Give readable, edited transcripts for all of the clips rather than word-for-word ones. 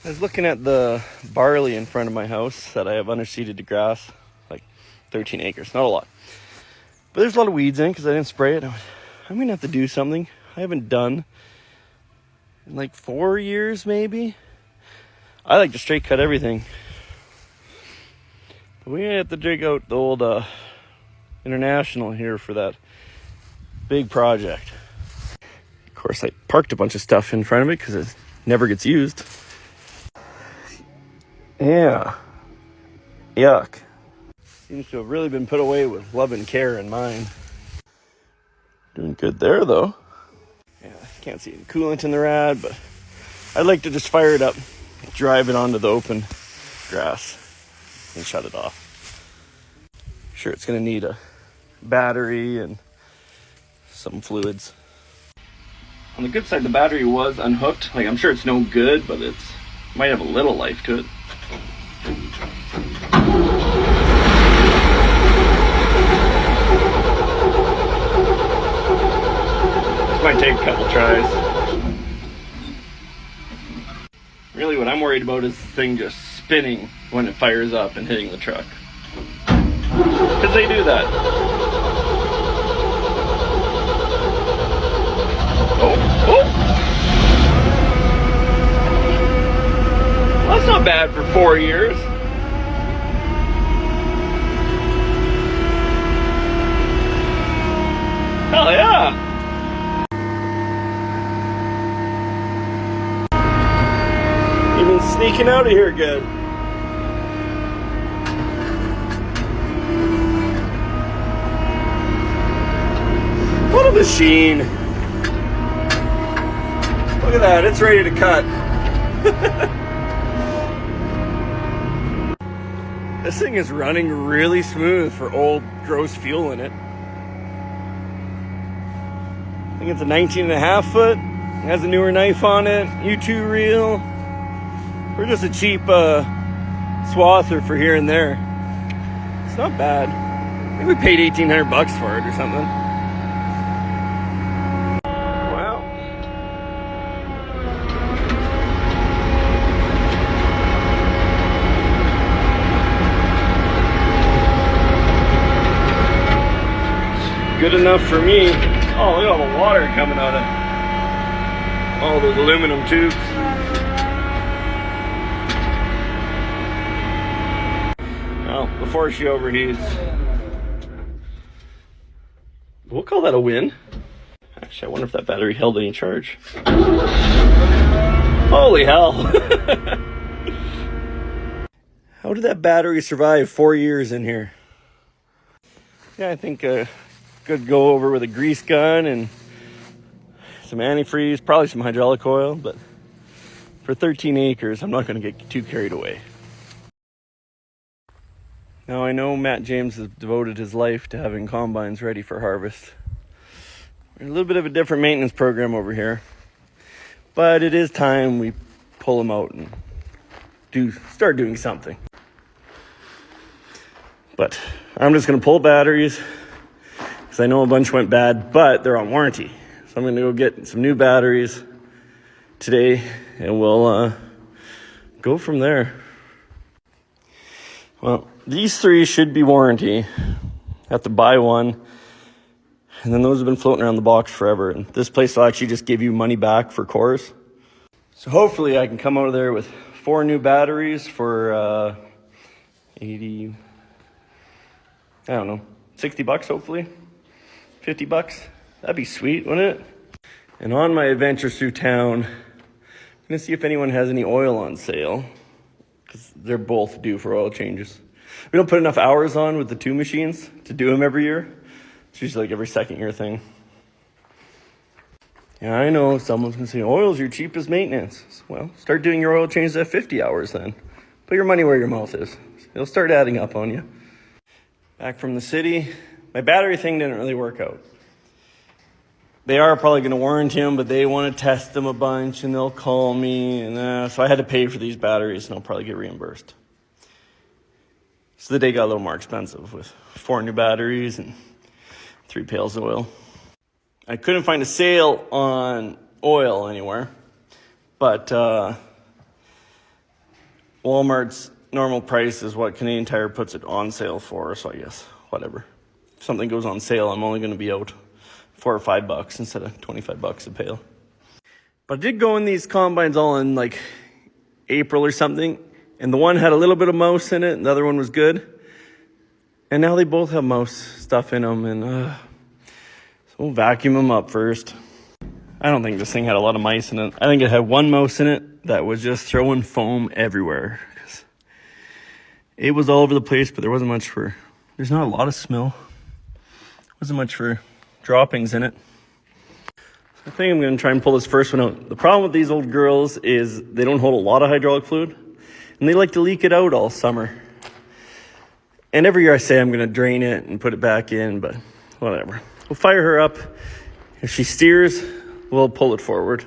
I was looking at the barley in front of my house that I have underseeded to grass, like 13 acres, not a lot. But there's a lot of weeds in because I didn't spray it. I'm going to have to do something I haven't done in like 4 years maybe. I like to straight cut everything. But we have to dig out the old International here for that big project. Of course, I parked a bunch of stuff in front of it because it never gets used. Yeah. Yuck. Seems to have really been put away with love and care in mind. Doing good there, though. Yeah, can't see any coolant in the rad, but I'd like to just fire it up, drive it onto the open grass, and shut it off. Sure, it's going to need a battery and some fluids. On the good side, the battery was unhooked. Like, I'm sure it's no good, but it might have a little life to it. This might take a couple tries. Really, what I'm worried about is the thing just spinning when it fires up and hitting the truck. Because they do that. Oh! Well, that's not bad for 4 years. Hell yeah! Even sneaking out of here good. What a machine. Look at that, it's ready to cut. This thing is running really smooth for old gross fuel in it. I think it's a 19.5 foot. It has a newer knife on it, U2 reel. Or just a cheap swather for here and there. It's not bad. I think we paid $1,800 for it or something. Wow. Good enough for me. Oh, look at all the water coming out of all those aluminum tubes. Well, before she overheats, we'll call that a win. Actually, I wonder if that battery held any charge. Holy hell. How did that battery survive 4 years in here? Yeah, I think good go over with a grease gun and some antifreeze, probably some hydraulic oil, but for 13 acres, I'm not going to get too carried away. Now, I know Matt James has devoted his life to having combines ready for harvest. We're a little bit of a different maintenance program over here, but it is time we pull them out and start doing something. But I'm just going to pull batteries because I know a bunch went bad, but they're on warranty. So I'm going to go get some new batteries today, and we'll go from there. Well, these three should be warranty. I have to buy one. And then those have been floating around the box forever. And this place will actually just give you money back for cores. So hopefully I can come out of there with 4 new batteries for 80, I don't know, $60 hopefully. $50. That'd be sweet, wouldn't it? And on my adventures through town, I'm going to see if anyone has any oil on sale. Because they're both due for oil changes. We don't put enough hours on with the 2 machines to do them every year. It's usually like every second year thing. Yeah, I know someone's going to say, oil's your cheapest maintenance. Well, start doing your oil changes at 50 hours then. Put your money where your mouth is. It'll start adding up on you. Back from the city, my battery thing didn't really work out. They are probably going to warranty them, but they want to test them a bunch, and they'll call me. And so I had to pay for these batteries, and I'll probably get reimbursed. So the day got a little more expensive with 4 new batteries and 3 pails of oil. I couldn't find a sale on oil anywhere, but Walmart's normal price is what Canadian Tire puts it on sale for, so I guess whatever. If something goes on sale, I'm only going to be out $4 or $5 instead of $25 a pail. But I did go in these combines all in like April or something, and the one had a little bit of mouse in it, and the other one was good. And now they both have mouse stuff in them, and so we'll vacuum them up first. I don't think this thing had a lot of mice in it. I think it had one mouse in it that was just throwing foam everywhere. It was all over the place, but there's not a lot of smell. Wasn't much for droppings in it. I think I'm going to try and pull this first one out. The problem with these old girls is they don't hold a lot of hydraulic fluid, and they like to leak it out all summer. And every year I say I'm going to drain it and put it back in, but whatever. We'll fire her up. If she steers, we'll pull it forward.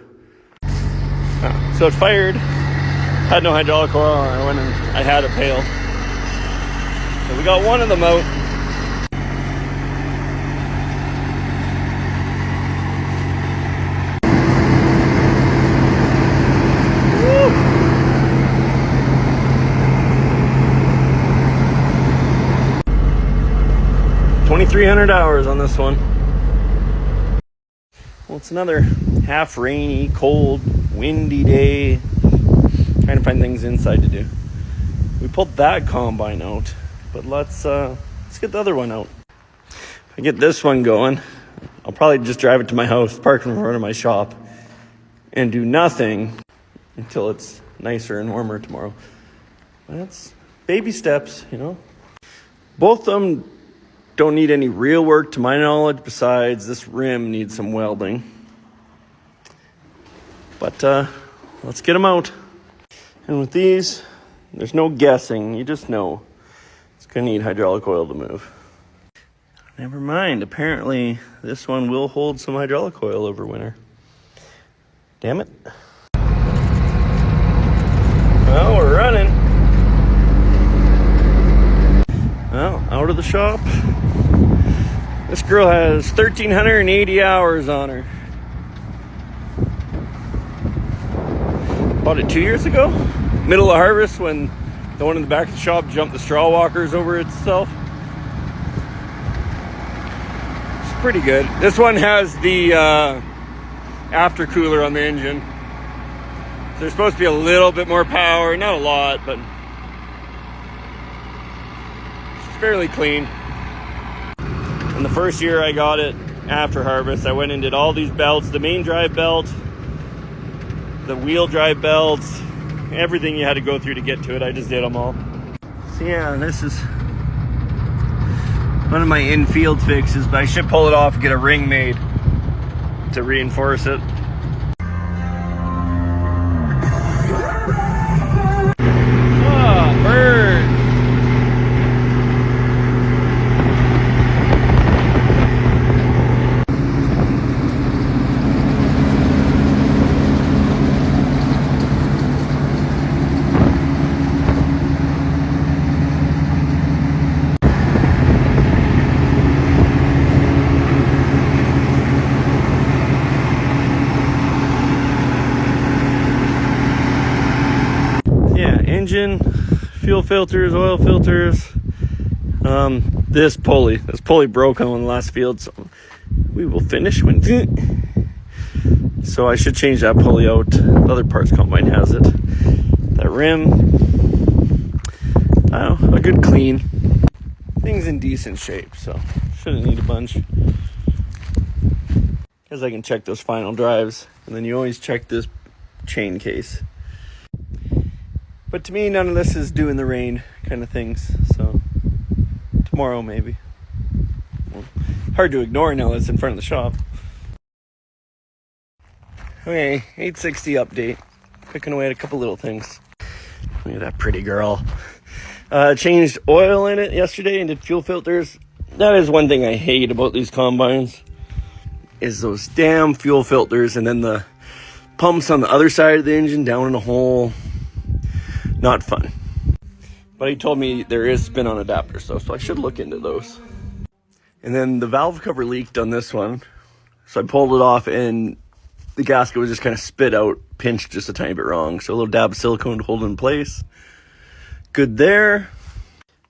So it fired. Had no hydraulic oil. I went and I had a pail. So we got one of them out. Woo! 2,300 hours on this one. Well, it's another half rainy, cold, windy day. Trying to find things inside to do. We pulled that combine out, but let's get the other one out. If I get this one going, I'll probably just drive it to my house, park in front of my shop, and do nothing until it's nicer and warmer tomorrow. That's baby steps, you know. Both of them don't need any real work to my knowledge, besides this rim needs some welding. But let's get them out. And with these, there's no guessing. You just know it's going to need hydraulic oil to move. Never mind. Apparently, this one will hold some hydraulic oil over winter. Damn it. Well, we're running. Well, out of the shop. This girl has 1,380 hours on her. Bought it 2 years ago. Middle of harvest when the one in the back of the shop jumped the straw walkers over itself. It's pretty good. This one has the after cooler on the engine. So there's supposed to be a little bit more power, not a lot, but it's fairly clean. And the first year I got it after harvest, I went and did all these belts, the main drive belt, the wheel drive belts, everything you had to go through to get to it. I just did them all. So yeah, this is one of my in-field fixes, but I should pull it off and get a ring made to reinforce it. Oh, bird. Engine, fuel filters, oil filters. This pulley broke on one of the last field, so we will finish when. So I should change that pulley out. The other parts combine has it. That rim, I don't know, a good clean. Thing's in decent shape, so shouldn't need a bunch. Because I can check those final drives, and then you always check this chain case. But to me, none of this is due in the rain kind of things. So tomorrow, maybe. Well, hard to ignore now that it's in front of the shop. Okay, 860 update. Picking away at a couple little things. Look at that pretty girl. Changed oil in it yesterday and did fuel filters. That is one thing I hate about these combines, is those damn fuel filters and then the pumps on the other side of the engine down in a hole. Not fun. But he told me there is spin-on adapters though, so I should look into those. And then the valve cover leaked on this one, so I pulled it off and the gasket was just kind of spit out, pinched just a tiny bit wrong. So a little dab of silicone to hold it in place. Good there.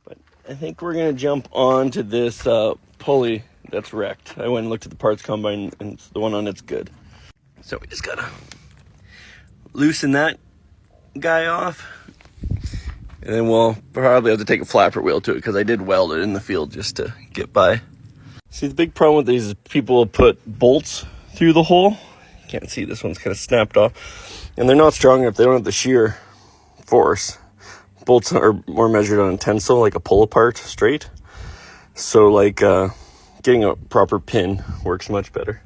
But I think we're going to jump on to this pulley that's wrecked. I went and looked at the parts combine, and the one on it's good. So we just got to loosen that guy off. And then we'll probably have to take a flapper wheel to it because I did weld it in the field just to get by. See, the big problem with these is people will put bolts through the hole. You can't see, this one's kind of snapped off. And they're not strong enough. They don't have the shear force. Bolts are more measured on a tensile, like a pull apart straight. So like getting a proper pin works much better.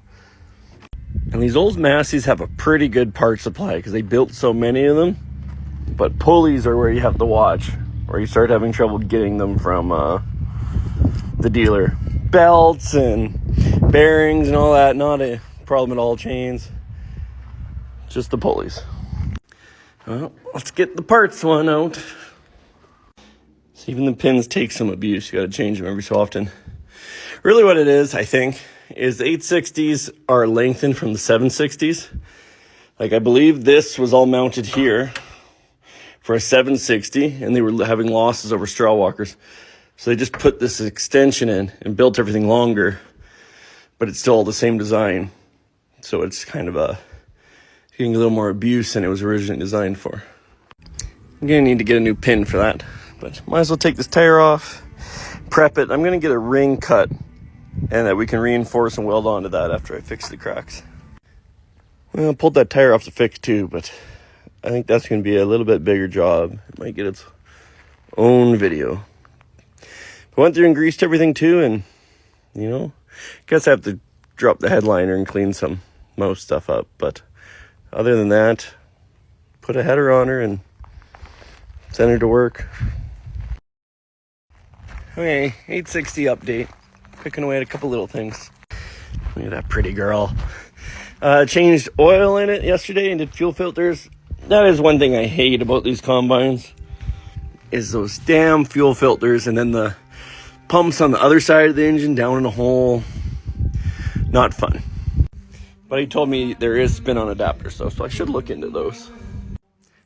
And these old Masseys have a pretty good part supply because they built so many of them. But pulleys are where you have to watch, or you start having trouble getting them from the dealer. Belts and bearings and all that, not a problem at all. Chains, just the pulleys. Well, let's get the parts one out. So even the pins take some abuse. You got to change them every so often. Really what it is, I think, is the 860s are lengthened from the 760s. Like, I believe this was all mounted here for a 760, and they were having losses over straw walkers. So they just put this extension in and built everything longer, but it's still all the same design. So it's kind of getting a little more abuse than it was originally designed for. I'm gonna need to get a new pin for that, but might as well take this tire off, prep it. I'm gonna get a ring cut, and that we can reinforce and weld onto that after I fix the cracks. Well, I pulled that tire off to fix too, but I think that's going to be a little bit bigger job. It might get its own video. I went through and greased everything too, and, you know, guess I have to drop the headliner and clean most stuff up. But other than that, put a header on her and send her to work. Okay, 860 update. Picking away at a couple little things. Look at that pretty girl. Changed oil in it yesterday and did fuel filters. That is one thing I hate about these combines, is those damn fuel filters, and then the pumps on the other side of the engine down in a hole. Not fun. But he told me there is spin-on adapters though, so I should look into those.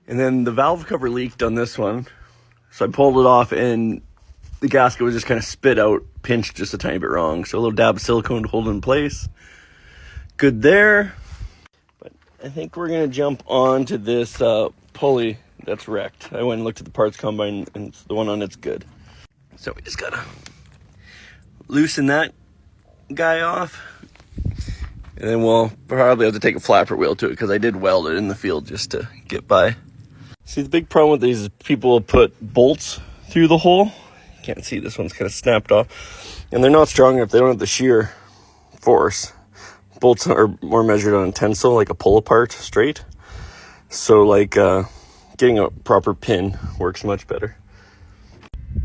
And then the valve cover leaked on this one, so I pulled it off, and the gasket was just kind of spit out, pinched just a tiny bit wrong. So a little dab of silicone to hold it in place. Good there. I think we're going to jump on to this pulley that's wrecked. I went and looked at the parts combine, and the one on it's good. So we just got to loosen that guy off. And then we'll probably have to take a flapper wheel to it because I did weld it in the field just to get by. See, the big problem with these is people will put bolts through the hole. You can't see, this one's kind of snapped off. And they're not strong enough. They don't have the shear force. Bolts are more measured on a tensile, like a pull apart straight. So like getting a proper pin works much better.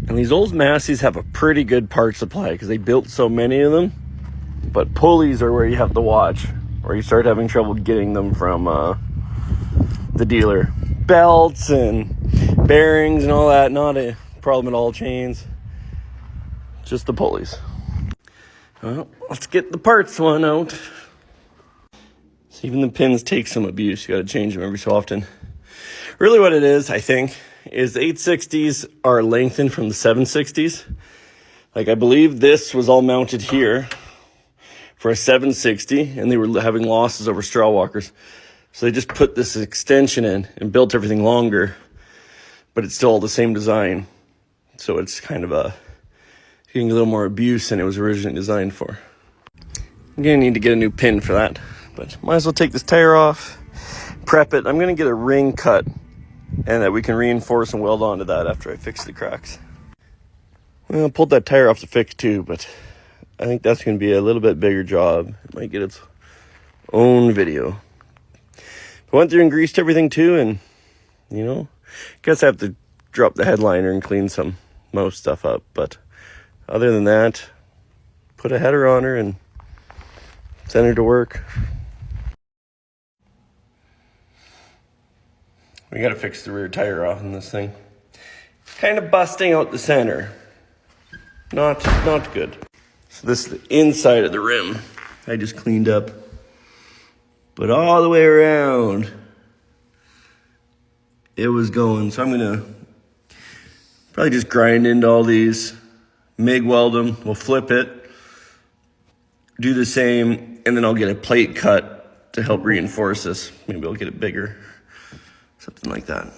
And these old Masseys have a pretty good part supply because they built so many of them. But pulleys are where you have to watch, or you start having trouble getting them from the dealer. Belts and bearings and all that, not a problem at all. Chains, just the pulleys. Well, let's get the parts one out. So even the pins take some abuse. You got to change them every so often. Really what it is, I think, is the 860s are lengthened from the 760s. Like, I believe this was all mounted here for a 760, and they were having losses over straw walkers. So they just put this extension in and built everything longer, but it's still all the same design. So it's kind of getting a little more abuse than it was originally designed for. I'm gonna need to get a new pin for that, but might as well take this tire off, prep it. I'm gonna get a ring cut, and that we can reinforce and weld onto that after I fix the cracks. Well, I pulled that tire off to fix too, but I think that's going to be a little bit bigger job. It might get its own video. I went through and greased everything too, and, you know, guess I have to drop the headliner and clean most stuff up. But other than that, put a header on her and send her to work. We got to fix the rear tire off in this thing. It's kind of busting out the center. Not good. So this is the inside of the rim I just cleaned up. But all the way around, it was going. So I'm going to Probably just grind into all these, MIG weld them, we'll flip it, do the same, and then I'll get a plate cut to help reinforce this. Maybe I'll get it bigger, something like that.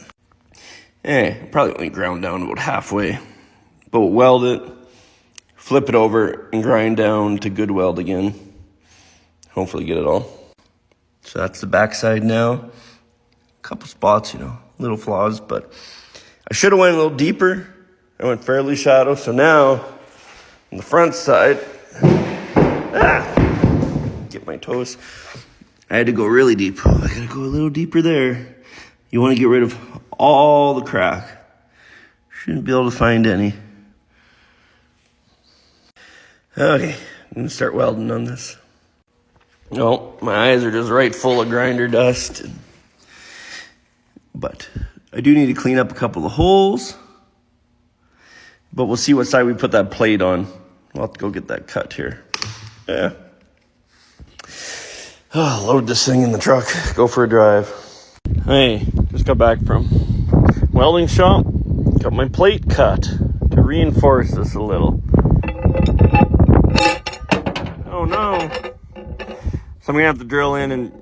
Probably only ground down about halfway, but we'll weld it, flip it over, and grind down to good weld again. Hopefully get it all. So that's the backside now. A couple spots, little flaws, but I should have went a little deeper. I went fairly shallow, so now on the front side, get my toes. I had to go really deep. I gotta go a little deeper there. You want to get rid of all the crack. Shouldn't be able to find any. Okay, I'm gonna start welding on this. No, my eyes are just right full of grinder dust. But I do need to clean up a couple of holes. But we'll see what side we put that plate on. We'll have to go get that cut here. Yeah. Load this thing in the truck. Go for a drive. Hey, just got back from welding shop. Got my plate cut to reinforce this a little. Oh no. So I'm gonna have to drill in and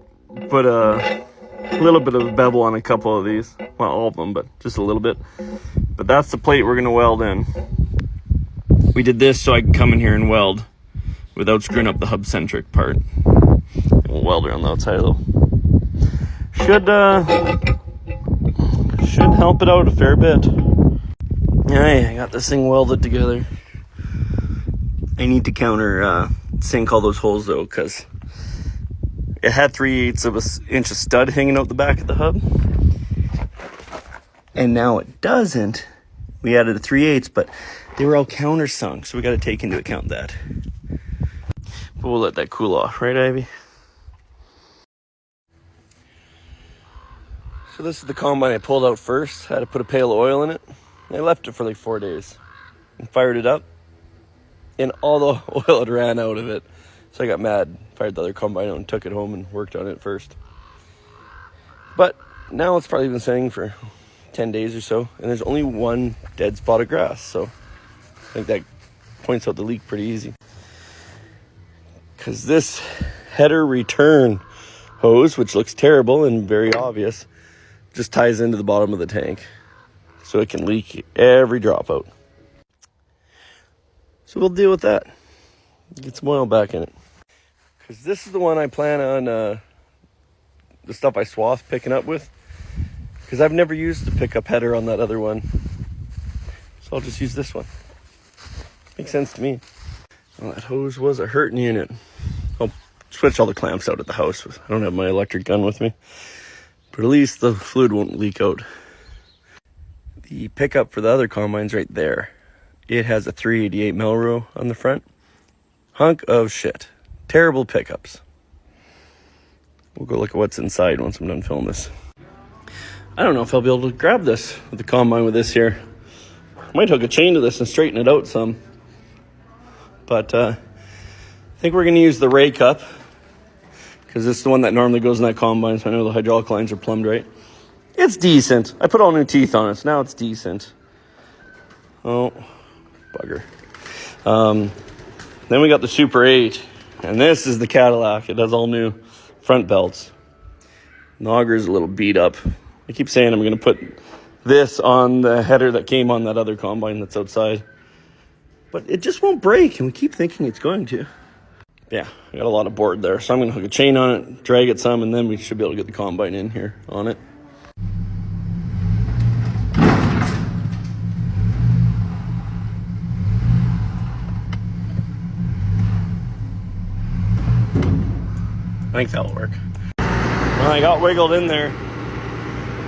put a little bit of a bevel on a couple of these. Not all of them, but just a little bit. But that's the plate we're gonna weld in. We did this so I can come in here and weld without screwing up the hub centric part. We'll weld around the outside a little. Should help it out a fair bit. Hey, I got this thing welded together. I need to counter sink all those holes though, because it had 3/8 of an inch of stud hanging out the back of the hub. And now it doesn't. We added a 3/8, but they were all countersunk, so we got to take into account that. But we'll let that cool off, right, Ivy? So this is the combine I pulled out first. I had to put a pail of oil in it. I left it for like 4 days and fired it up. And all the oil had ran out of it. So I got mad, fired the other combine out and took it home and worked on it first. But now it's probably been sitting for 10 days or so, and there's only one dead spot of grass, so I think that points out the leak pretty easy. Because this header return hose, which looks terrible and very obvious, just ties into the bottom of the tank, so it can leak every drop out. So we'll deal with that. Get some oil back in it. Because this is the one I plan on, the stuff I swath picking up with. Because I've never used the pickup header on that other one. So I'll just use this one. Makes sense to me. Well, that hose was a hurting unit. I'll switch all the clamps out at the house. I don't have my electric gun with me. But at least the fluid won't leak out. The pickup for the other combine's right there. It has a 388 Melro on the front. Hunk of shit. Terrible pickups. We'll go look at what's inside once I'm done filming this. I don't know if I'll be able to grab this with the combine with this here. Might hook a chain to this and straighten it out some. But I think we're going to use the rake up, because this is the one that normally goes in that combine, so I know the hydraulic lines are plumbed right. It's decent. I put all new teeth on it, so now it's decent. Oh, bugger. Then we got the Super 8, and this is the Cadillac. It has all new front belts. The auger's a little beat up. I keep saying I'm going to put this on the header that came on that other combine that's outside. But it just won't break, and we keep thinking it's going to. Yeah, I got a lot of board there, so I'm going to hook a chain on it, drag it some, and then we should be able to get the combine in here on it. I think that'll work. Well, I got wiggled in there.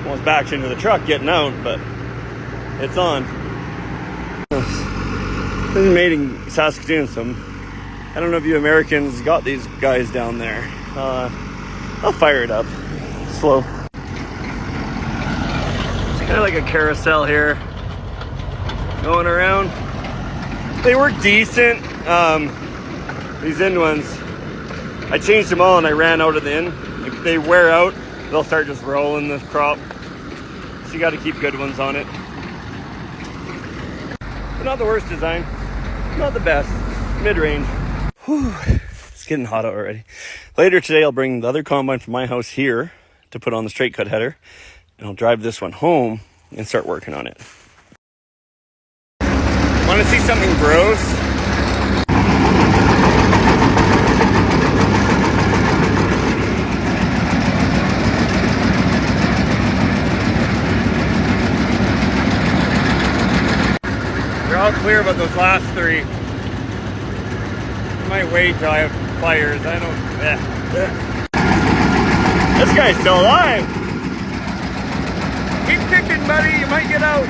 Almost backed into the truck getting out, but it's on. This is made in Saskatoon, so I don't know if you Americans got these guys down there. I'll fire it up. Slow. It's kind of like a carousel here. Going around. They work decent. These end ones, I changed them all and I ran out of the end. If they wear out, they'll start just rolling the crop. So you got to keep good ones on it. but not the worst design. Not the best. Mid-range. Whew. It's getting hot out already. Later today, I'll bring the other combine from my house here to put on the straight cut header, and I'll drive this one home and start working on it. Want to see something gross? You're all clear about those last three. I might wait till I have pliers. I don't. This guy's still alive. Keep kicking, buddy. You might get out.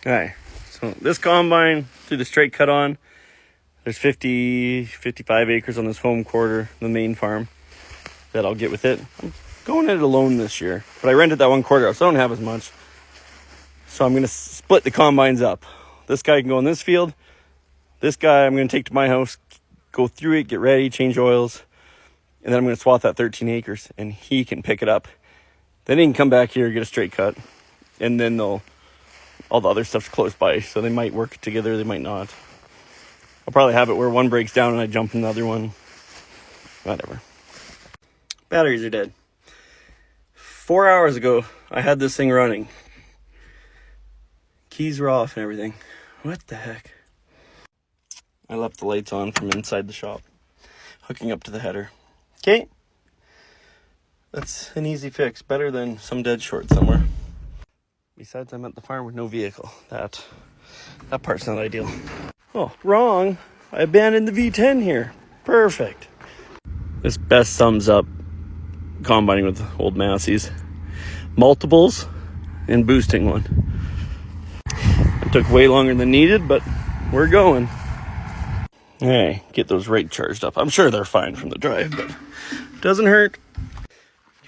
Okay. So this combine, through the straight cut on, there's 55 acres on this home quarter, the main farm, that I'll get with it. I'm going at it alone this year, but I rented that one quarter out, so I don't have as much. So I'm going to split the combines up. This guy can go in this field. This guy I'm going to take to my house, go through it, get ready, change oils, and then I'm going to swath that 13 acres, and he can pick it up. Then he can come back here, get a straight cut, and then all the other stuff's close by, so they might work together, they might not. I'll probably have it where one breaks down and I jump in the other one. Whatever. Batteries are dead. 4 hours ago, I had this thing running. Keys were off and everything. What the heck? I left the lights on from inside the shop, hooking up to the header. Okay. That's an easy fix. Better than some dead short somewhere. Besides, I'm at the farm with no vehicle. That part's not ideal. Oh, wrong. I abandoned the V10 here. Perfect. This best sums up combining with old Masseys. Multiples and boosting one. It took way longer than needed, but we're going. Hey, get those right charged up. I'm sure they're fine from the drive, but it doesn't hurt.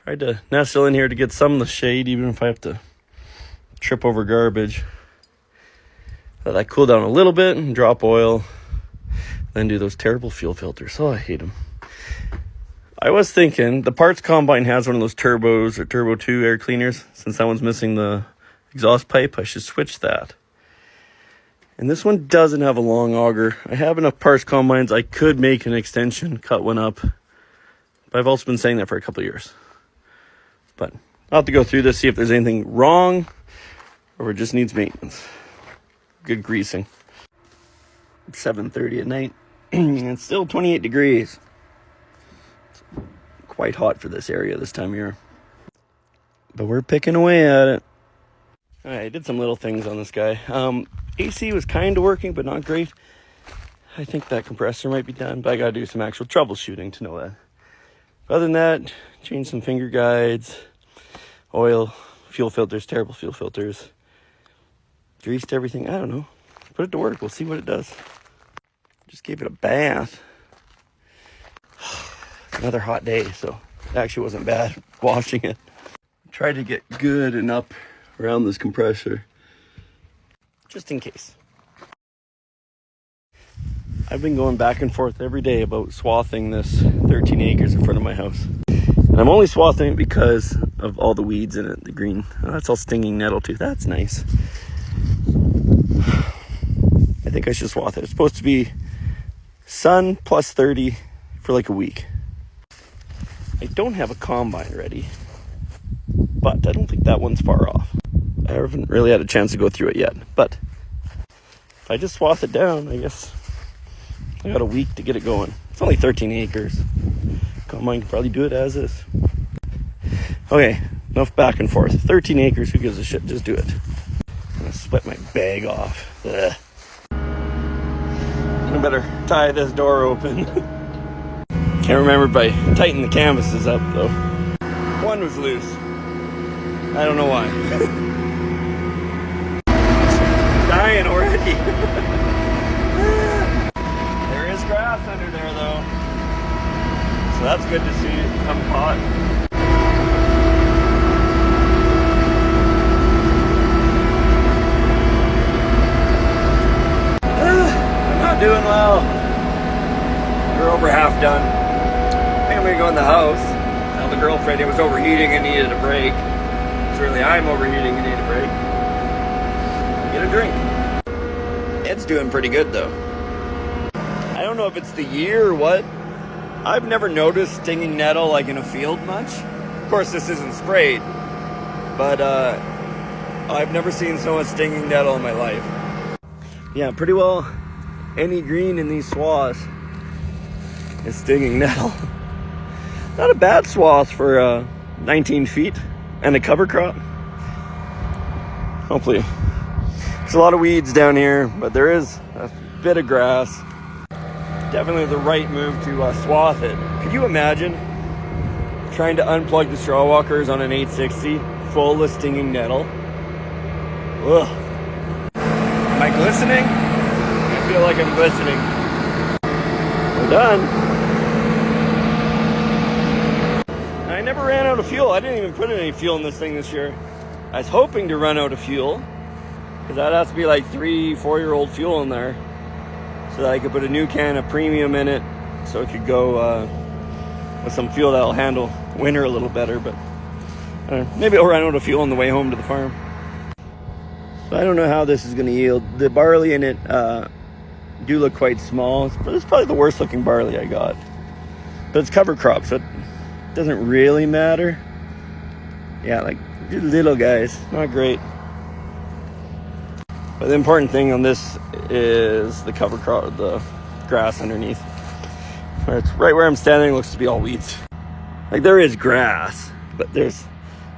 Tried to nestle in here to get some of the shade, even if I have to trip over garbage. Let that cool down a little bit and drop oil. Then do those terrible fuel filters. Oh, I hate them. I was thinking the parts combine has one of those turbos or turbo 2 air cleaners. Since that one's missing the exhaust pipe, I should switch that. And this one doesn't have a long auger. I have enough parts combines. I could make an extension, cut one up. But I've also been saying that for a couple of years. But I'll have to go through this, see if there's anything wrong or it just needs maintenance. Good greasing. It's 7:30 at night. And it's still 28 degrees. It's quite hot for this area this time of year. But we're picking away at it. All right, I did some little things on this guy. AC was kind of working, but not great. I think that compressor might be done, but I got to do some actual troubleshooting to know that. Other than that, changed some finger guides, oil, fuel filters, terrible fuel filters. Greased everything. I don't know. Put it to work. We'll see what it does. Just gave it a bath. Another hot day, so it actually wasn't bad washing it. Tried to get good and up around this compressor, just in case. I've been going back and forth every day about swathing this 13 acres in front of my house. And I'm only swathing it because of all the weeds in it, the green. Oh, that's all stinging nettle too. That's nice. I think I should swath it. It's supposed to be sun plus 30 for like a week. I don't have a combine ready, but I don't think that one's far off. I haven't really had a chance to go through it yet, but if I just swath it down, I guess I got a week to get it going. It's only 13 acres. Combine can probably do it as is. Okay, enough back and forth. 13 acres, who gives a shit? Just do it. I'm gonna split my bag off. Ugh. I better tie this door open. Can't remember if I tightened the canvases up though. One was loose. I don't know why. Dying already. There is grass under there though, so that's good to see it become hot. I'm not doing well. We're over half done. I think I'm gonna go in the house. Tell the girlfriend it was overheating and needed a break. So really I'm overheating and need a break. Get a drink. doing pretty good though. I don't know if it's the year or what. I've never noticed stinging nettle like in a field much. Of course, this isn't sprayed, but I've never seen so much stinging nettle in my life. Yeah, pretty well any green in these swaths is stinging nettle. Not a bad swath for 19 feet and a cover crop. Hopefully. There's a lot of weeds down here, but there is a bit of grass. Definitely the right move to swath it. Could you imagine trying to unplug the straw walkers on an 860 full of stinging nettle? Ugh. Am I glistening? I feel like I'm glistening. We're done. I never ran out of fuel. I didn't even put any fuel in this thing this year. I was hoping to run out of fuel, because that has to be like 3-4-year-old fuel in there, so that I could put a new can of premium in it, so it could go with some fuel that'll handle winter a little better. But maybe I'll run out of fuel on the way home to the farm. So I don't know how this is going to yield. The barley in it do look quite small. It's probably the worst looking barley I got, but it's cover crop, so it doesn't really matter. Yeah, like little guys, not great. But the important thing on this is the cover crop, the grass underneath. It's right where I'm standing, looks to be all weeds. Like, there is grass, but there's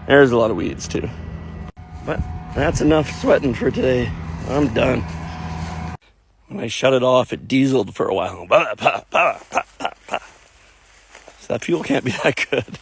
a lot of weeds too. But that's enough sweating for today. I'm done. When I shut it off, it dieseled for a while. So that fuel can't be that good.